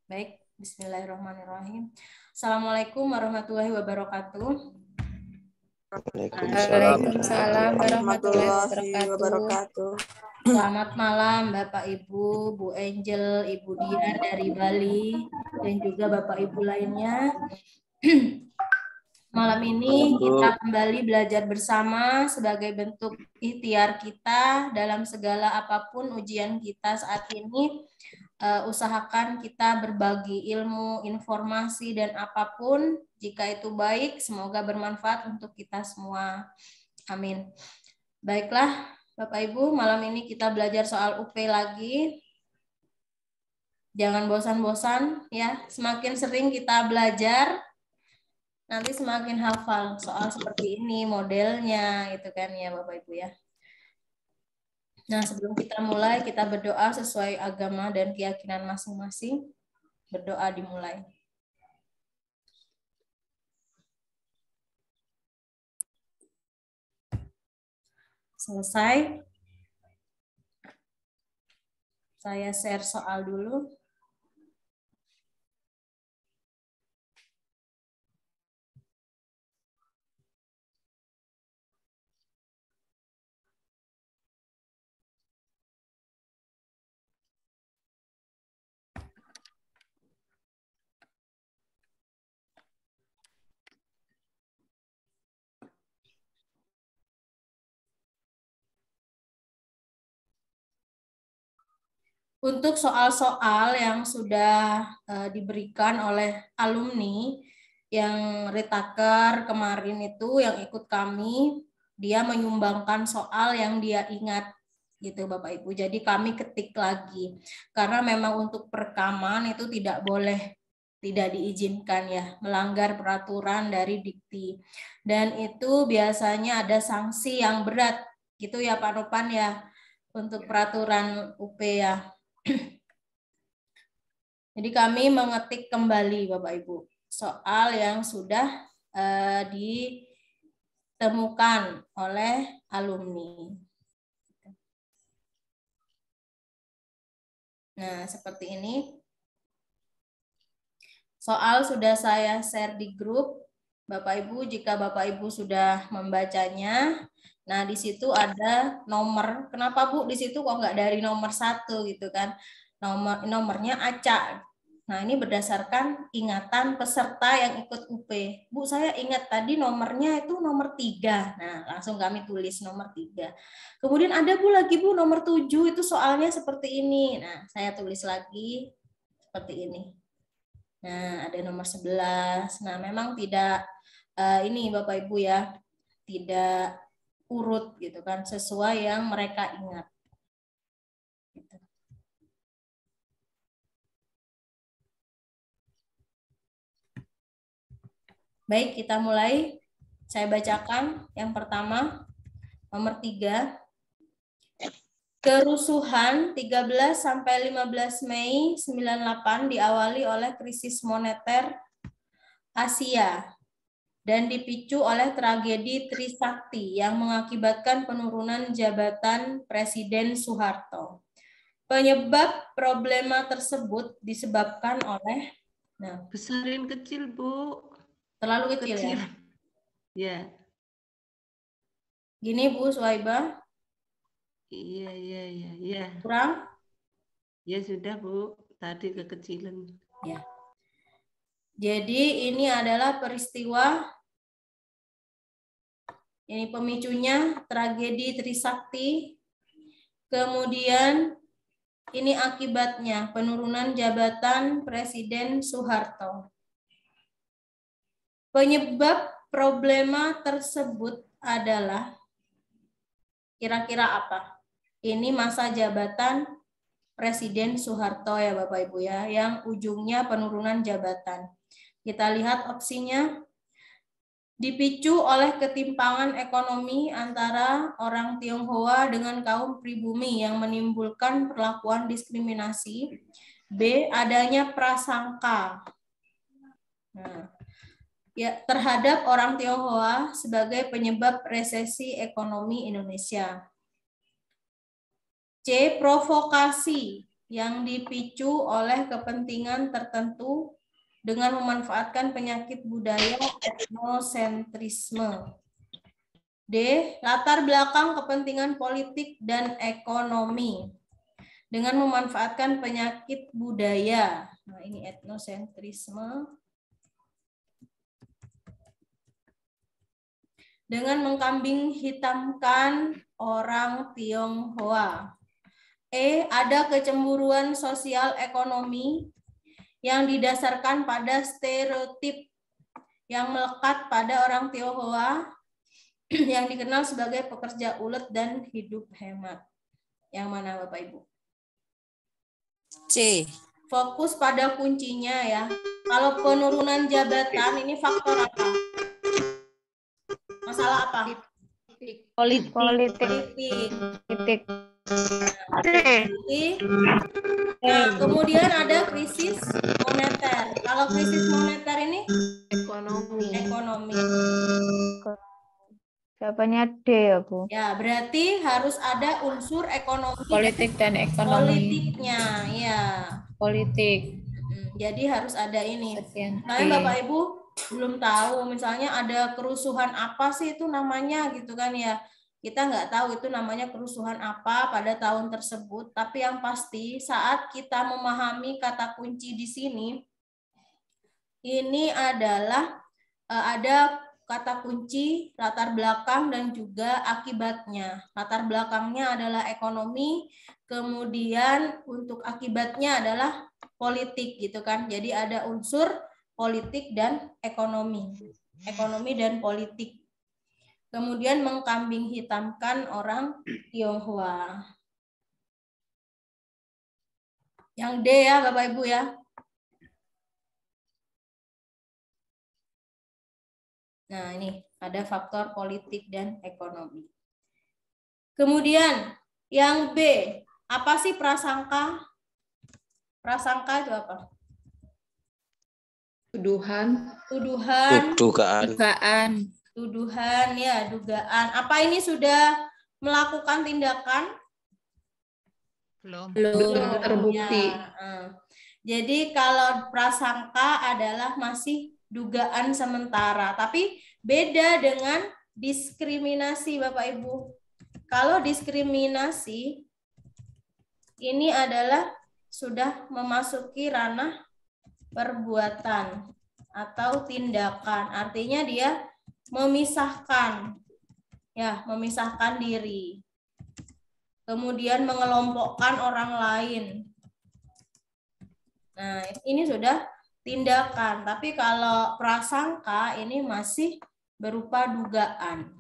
Baik, bismillahirrahmanirrahim. Assalamualaikum warahmatullahi wabarakatuh. Waalaikumsalam warahmatullahi wabarakatuh. Selamat malam Bapak Ibu, Bu Angel, Ibu Dian dari Bali, dan juga Bapak Ibu lainnya. Malam ini kita kembali belajar bersama sebagai bentuk ikhtiar kita dalam segala apapun ujian kita saat ini. Usahakan kita berbagi ilmu, informasi, dan apapun. Jika itu baik, semoga bermanfaat untuk kita semua. Amin. Baiklah, Bapak Ibu, malam ini kita belajar soal UP lagi. Jangan bosan-bosan ya. Semakin sering kita belajar, nanti semakin hafal soal seperti ini modelnya gitu kan ya Bapak Ibu ya. Nah, sebelum kita mulai, kita berdoa sesuai agama dan keyakinan masing-masing. Berdoa dimulai. Selesai. Saya share soal dulu. Untuk soal-soal yang sudah diberikan oleh alumni yang retaker kemarin itu yang ikut kami, dia menyumbangkan soal yang dia ingat gitu Bapak Ibu. Jadi kami ketik lagi karena memang untuk perekaman itu tidak boleh, tidak diizinkan ya, melanggar peraturan dari Dikti. Dan itu biasanya ada sanksi yang berat gitu ya Pak Nopan ya untuk peraturan UP ya. Jadi kami mengetik kembali Bapak Ibu soal yang sudah ditemukan oleh alumni. Nah, seperti ini. Soal sudah saya share di grup. Bapak Ibu, jika Bapak Ibu sudah membacanya, nah di situ ada nomor. Kenapa Bu di situ kok nggak dari nomor 1 gitu kan? Nomornya acak. Nah, ini berdasarkan ingatan peserta yang ikut UP. Bu, saya ingat tadi nomornya itu nomor 3. Nah, langsung kami tulis nomor 3. Kemudian ada Bu lagi Bu nomor 7 itu soalnya seperti ini. Nah, saya tulis lagi seperti ini. Nah, ada nomor 11. Nah, memang tidak ini Bapak Ibu ya, tidak urut gitu kan, sesuai yang mereka ingat. Gitu. Baik, kita mulai. Saya bacakan yang pertama, nomor 3. Kerusuhan 13 sampai 15 Mei 98 diawali oleh krisis moneter Asia dan dipicu oleh tragedi Trisakti yang mengakibatkan penurunan jabatan Presiden Soeharto. Penyebab problema tersebut disebabkan oleh, nah, besarin kecil Bu. Terlalu kecil ya? Ya. Gini Bu Suhaibah? Iya. Kurang? Ya sudah Bu, tadi kekecilan. Ya. Jadi ini adalah peristiwa, ini pemicunya tragedi Trisakti, kemudian ini akibatnya penurunan jabatan Presiden Soeharto. Penyebab problema tersebut adalah kira-kira apa? Ini masa jabatan Presiden Soeharto ya Bapak Ibu ya, yang ujungnya penurunan jabatan. Kita lihat opsinya. Dipicu oleh ketimpangan ekonomi antara orang Tionghoa dengan kaum pribumi yang menimbulkan perlakuan diskriminasi. B. Adanya prasangka. Nah, ya, terhadap orang Tionghoa sebagai penyebab resesi ekonomi Indonesia. C. Provokasi yang dipicu oleh kepentingan tertentu dengan memanfaatkan penyakit budaya etnosentrisme. D. Latar belakang kepentingan politik dan ekonomi dengan memanfaatkan penyakit budaya. Nah, ini etnosentrisme. Dengan mengkambing hitamkan orang Tionghoa. E. Ada kecemburuan sosial ekonomi yang didasarkan pada stereotip yang melekat pada orang Tionghoa yang dikenal sebagai pekerja ulet dan hidup hemat. Yang mana Bapak Ibu? C. Fokus pada kuncinya ya. Kalau penurunan jabatan ini faktor apa? Masalah apa? Politik. Nah, kemudian ada krisis moneter. Kalau krisis moneter ini ekonomi. Jawabannya D ya, Bu. Ya, berarti harus ada unsur ekonomi. Politik dan ekonomi. Politiknya, ya. Politik. Jadi harus ada ini. Bagian Nah, D. Bapak Ibu belum tahu, misalnya ada kerusuhan apa sih itu namanya gitu kan ya. Kita nggak tahu itu namanya kerusuhan apa pada tahun tersebut, tapi yang pasti saat kita memahami kata kunci di sini, ini adalah ada kata kunci, latar belakang, dan juga akibatnya. Latar belakangnya adalah ekonomi, kemudian untuk akibatnya adalah politik gitu kan. Jadi ada unsur politik dan ekonomi. Ekonomi dan politik. Kemudian mengkambing hitamkan orang Tionghoa. Yang D ya Bapak Ibu ya. Nah ini ada faktor politik dan ekonomi. Kemudian yang B, apa sih prasangka? Prasangka itu apa? Tuduhan. Tuduhan ya, dugaan. Apa ini sudah melakukan tindakan? Belum Ya. terbukti. Jadi kalau prasangka adalah masih dugaan sementara, tapi beda dengan diskriminasi Bapak Ibu. Kalau diskriminasi ini adalah sudah memasuki ranah perbuatan atau tindakan. Artinya dia memisahkan, ya, memisahkan diri. Kemudian mengelompokkan orang lain. Nah, ini sudah tindakan. Tapi kalau prasangka ini masih berupa dugaan.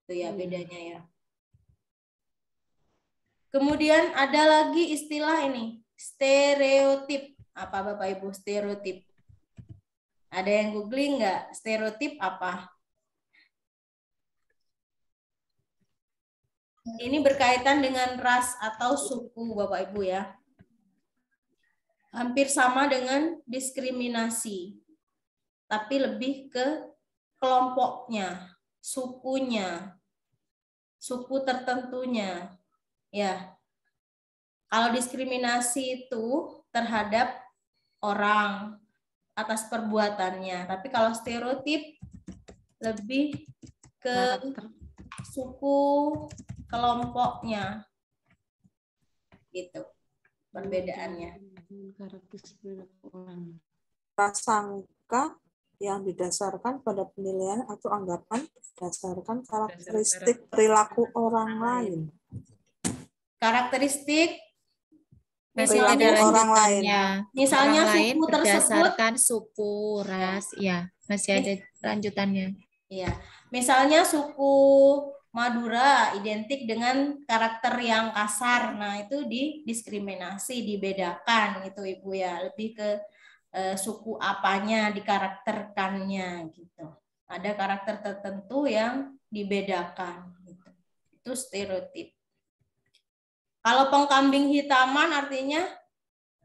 Itu ya bedanya ya. Kemudian ada lagi istilah ini, stereotip. Apa Bapak Ibu stereotip? Ada yang googling nggak? Stereotip apa? Ini berkaitan dengan ras atau suku Bapak Ibu ya. Hampir sama dengan diskriminasi. Tapi lebih ke kelompoknya, sukunya, suku tertentunya. Ya. Kalau diskriminasi itu terhadap orang atas perbuatannya. Tapi kalau stereotip lebih ke suku kelompoknya. Gitu perbedaannya. Prasangka yang didasarkan pada penilaian atau anggapan berdasarkan karakteristik perilaku orang lain. Karakteristik Masih ada orang lain. lanjutannya. Misalnya Orang lain suku tersebut berdasarkan suku, ras, ya, masih ada lanjutannya. Iya, misalnya suku Madura identik dengan karakter yang kasar. Nah, itu didiskriminasi, dibedakan gitu Ibu ya. Lebih ke suku apanya dikarakterkannya gitu. Ada karakter tertentu yang dibedakan gitu. Itu stereotip. Kalau pengkambing hitaman artinya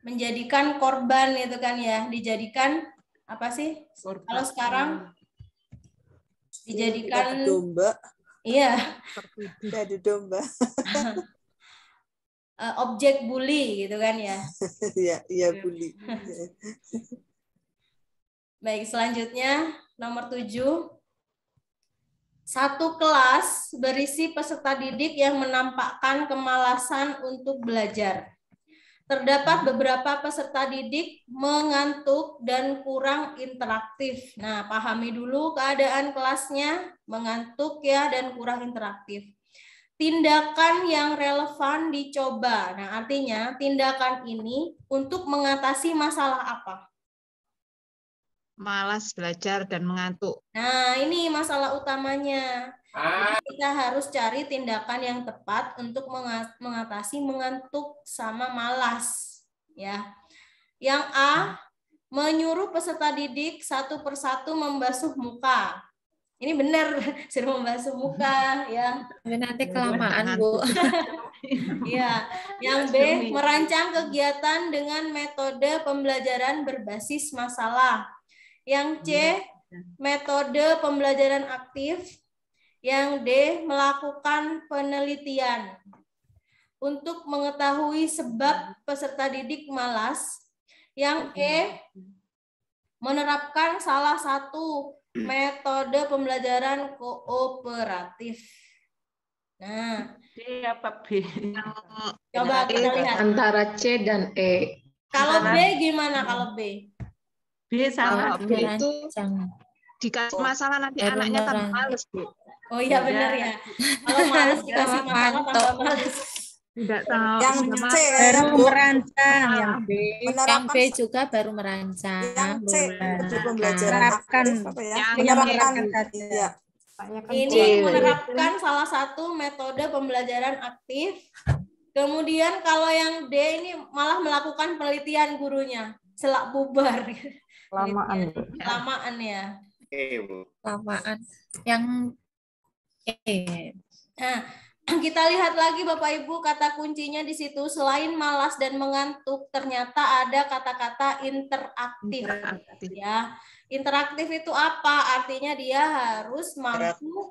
menjadikan korban itu kan ya, dijadikan apa sih? Korban. Kalau sekarang dijadikan domba. Iya. Jadi domba. objek bully gitu kan ya. Iya bully. Baik, selanjutnya nomor 7. Satu kelas berisi peserta didik yang menampakkan kemalasan untuk belajar. Terdapat beberapa peserta didik mengantuk dan kurang interaktif. Nah, pahami dulu keadaan kelasnya, mengantuk ya dan kurang interaktif. Tindakan yang relevan dicoba. Nah, artinya tindakan ini untuk mengatasi masalah apa? Malas belajar dan mengantuk. Nah, ini masalah utamanya. Jadi kita harus cari tindakan yang tepat untuk mengatasi mengantuk sama malas. Ya. Yang A, menyuruh peserta didik satu persatu membasuh muka. Ini benar, suruh membasuh muka ya. Tapi nanti kelamaan, Bu. Iya. Yang B, merancang kegiatan dengan metode pembelajaran berbasis masalah. Yang C, metode pembelajaran aktif. Yang D, melakukan penelitian. Untuk mengetahui sebab peserta didik malas. Yang E, menerapkan salah satu metode pembelajaran kooperatif. Nah, D apa B? coba kita lihat. Antara C dan E. Kalau B gimana kalau B? B sama Kalau B. B itu Merancang. dikasih masalah nanti Baru anaknya tambah merancang. males, Bu. Oh iya benar ya. Kalau males dikasih masalah tambah males. Tidak tahu. Yang Sama- C ya, Baru Bu. merancang yang B. Yang Menerapkan B juga baru merancang. yang C metode pembelajaran Menerapkan. aktif apa ya? Yang Menerapkan. tadi. Iya. Ini menerapkan salah satu metode pembelajaran aktif. Kemudian kalau yang D ini malah melakukan penelitian gurunya. Selak bubar. Lamaan. Lamaan ya. Lamaan. Yang E. Nah, kita lihat lagi Bapak Ibu kata kuncinya di situ selain malas dan mengantuk ternyata ada kata-kata interaktif. Interaktif. Ya. Interaktif itu apa? Artinya dia harus mampu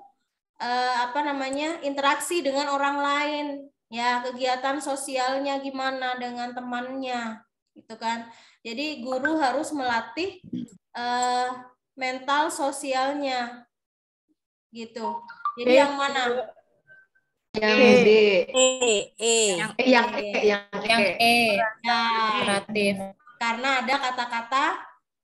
interaksi dengan orang lain. Ya, kegiatan sosialnya gimana dengan temannya. Gitu kan. Jadi guru harus melatih mental sosialnya. Gitu. Jadi yang mana? Yang D. Yang Yang E. Ya, Kooperatif. karena ada kata-kata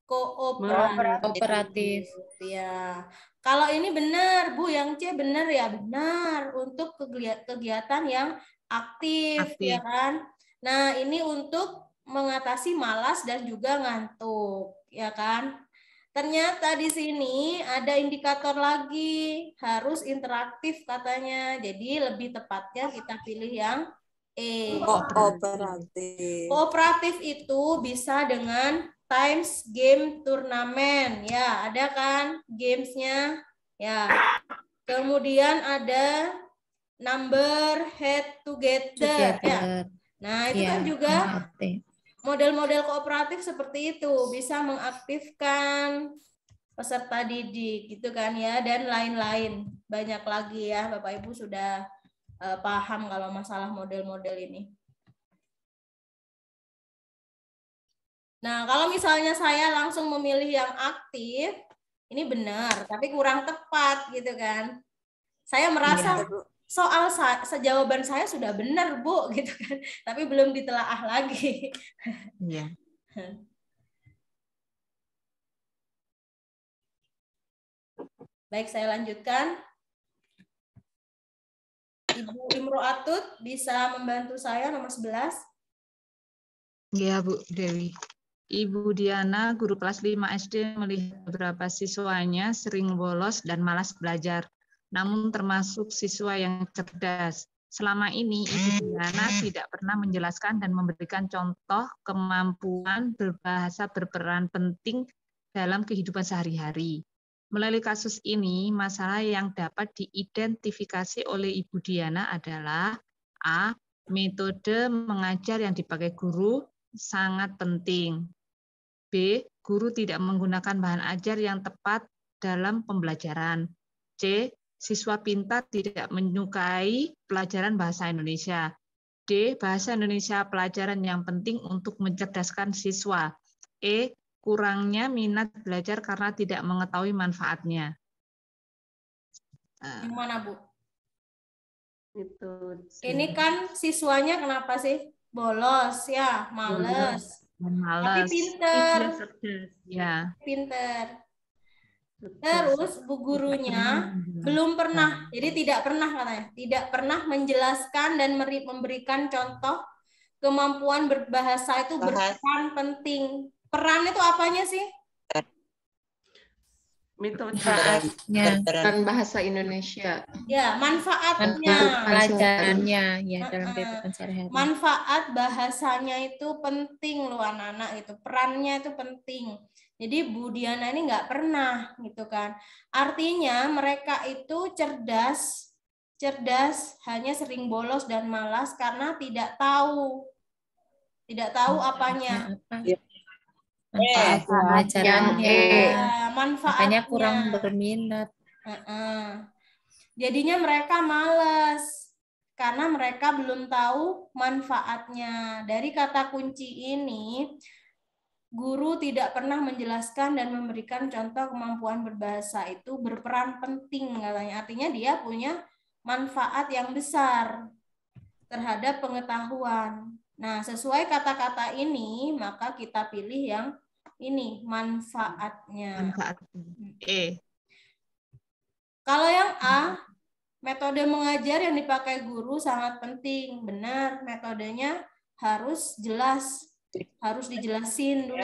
kooperatif. Ya. Kalau ini benar, Bu, yang C benar ya, benar untuk kegiatan yang aktif, Aktif. ya kan? Nah, ini untuk mengatasi malas dan juga ngantuk, ya kan? Ternyata di sini ada indikator lagi, harus interaktif katanya. Jadi lebih tepatnya kita pilih yang E. kooperatif. Kooperatif itu bisa dengan times game turnamen, ya ada kan gamesnya, ya. Kemudian ada number head together, ya. Together. Nah itu Ya, kan juga kooperatif. model-model kooperatif seperti itu bisa mengaktifkan peserta didik, gitu kan ya, dan lain-lain banyak lagi ya. Bapak Ibu sudah paham kalau masalah model-model ini. Nah, kalau misalnya saya langsung memilih yang aktif, ini benar, tapi kurang tepat gitu kan. Saya merasa soal sejawaban saya sudah benar, Bu, gitu kan. Tapi belum ditelaah lagi. Iya. Baik, saya lanjutkan. Ibu Imro'atut bisa membantu saya nomor 11. Iya, Bu Dewi. Ibu Diana, guru kelas 5 SD, melihat beberapa siswanya sering bolos dan malas belajar, namun termasuk siswa yang cerdas. Selama ini, Ibu Diana tidak pernah menjelaskan dan memberikan contoh kemampuan berbahasa berperan penting dalam kehidupan sehari-hari. Melalui kasus ini, masalah yang dapat diidentifikasi oleh Ibu Diana adalah A. Metode mengajar yang dipakai guru sangat penting. B. Guru tidak menggunakan bahan ajar yang tepat dalam pembelajaran. C. Siswa pintar tidak menyukai pelajaran bahasa Indonesia. D. D. Bahasa Indonesia pelajaran yang penting untuk mencerdaskan siswa. E. Kurangnya minat belajar karena tidak mengetahui manfaatnya. Yang mana, Bu? Itu. Ini kan siswanya kenapa sih? Bolos ya, males. Tapi Malas. pinter. Tidak cerdas. Ya. Pinter. Cerdas. Terus bu gurunya belum pernah, jadi tidak pernah katanya, tidak pernah menjelaskan dan memberikan contoh kemampuan berbahasa itu berperan penting. Peran itu apanya sih? Metode. Dan bahasa Indonesia. Ya, manfaatnya. Pelajarannya ya dalam kehidupan sehari-hari. Manfaat bahasanya itu penting loh anak-anak itu. Perannya itu penting. Jadi Bu Diana ini nggak pernah gitu kan. Artinya mereka itu cerdas hanya sering bolos dan malas karena tidak tahu apanya. Manfaat pelajarannya. Manfaatnya. Makanya kurang berminat. Jadinya mereka malas karena mereka belum tahu manfaatnya. Dari kata kunci ini, guru tidak pernah menjelaskan dan memberikan contoh kemampuan berbahasa itu berperan penting katanya. Artinya dia punya manfaat yang besar terhadap pengetahuan. Nah, sesuai kata-kata ini, maka kita pilih yang ini, manfaatnya. E. Kalau yang A, metode mengajar yang dipakai guru sangat penting. Benar, metodenya harus jelas, harus dijelasin dulu.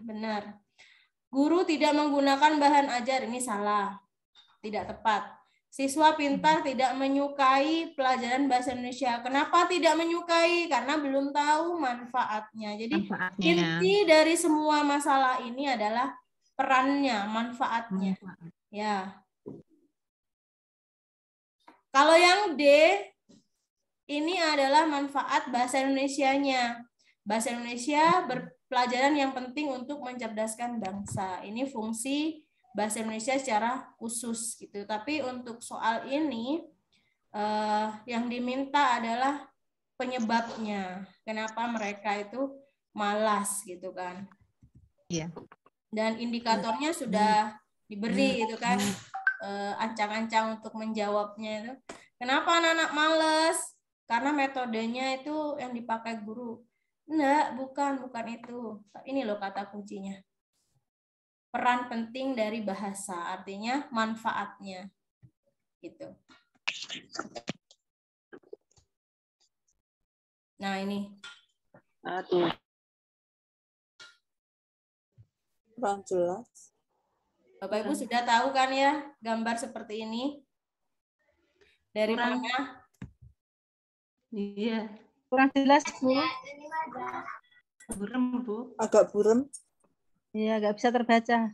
Benar. Guru tidak menggunakan bahan ajar, ini salah, tidak tepat. Siswa pintar tidak menyukai pelajaran bahasa Indonesia. Kenapa tidak menyukai? Karena belum tahu manfaatnya. Jadi inti dari semua masalah ini adalah perannya, manfaatnya. Ya. Kalau yang D, ini adalah manfaat bahasa Indonesianya. Bahasa Indonesia pelajaran yang penting untuk mencerdaskan bangsa. Ini fungsi bahasa Indonesia secara khusus gitu. Tapi untuk soal ini yang diminta adalah penyebabnya. Kenapa mereka itu malas gitu kan? Iya. Dan indikatornya sudah diberi gitu kan, ancang-ancang untuk menjawabnya itu. Kenapa anak-anak malas? Karena metodenya itu yang dipakai guru. Enggak, bukan itu. Ini loh kata kuncinya. Peran penting dari bahasa, artinya manfaatnya. Gitu. Nah, ini. Kurang jelas. Bapak Ibu sudah tahu kan ya gambar seperti ini? Dari mana? Iya. Kurang jelas, Bu. Buram, Bu. Agak buram. Iya, nggak bisa terbaca.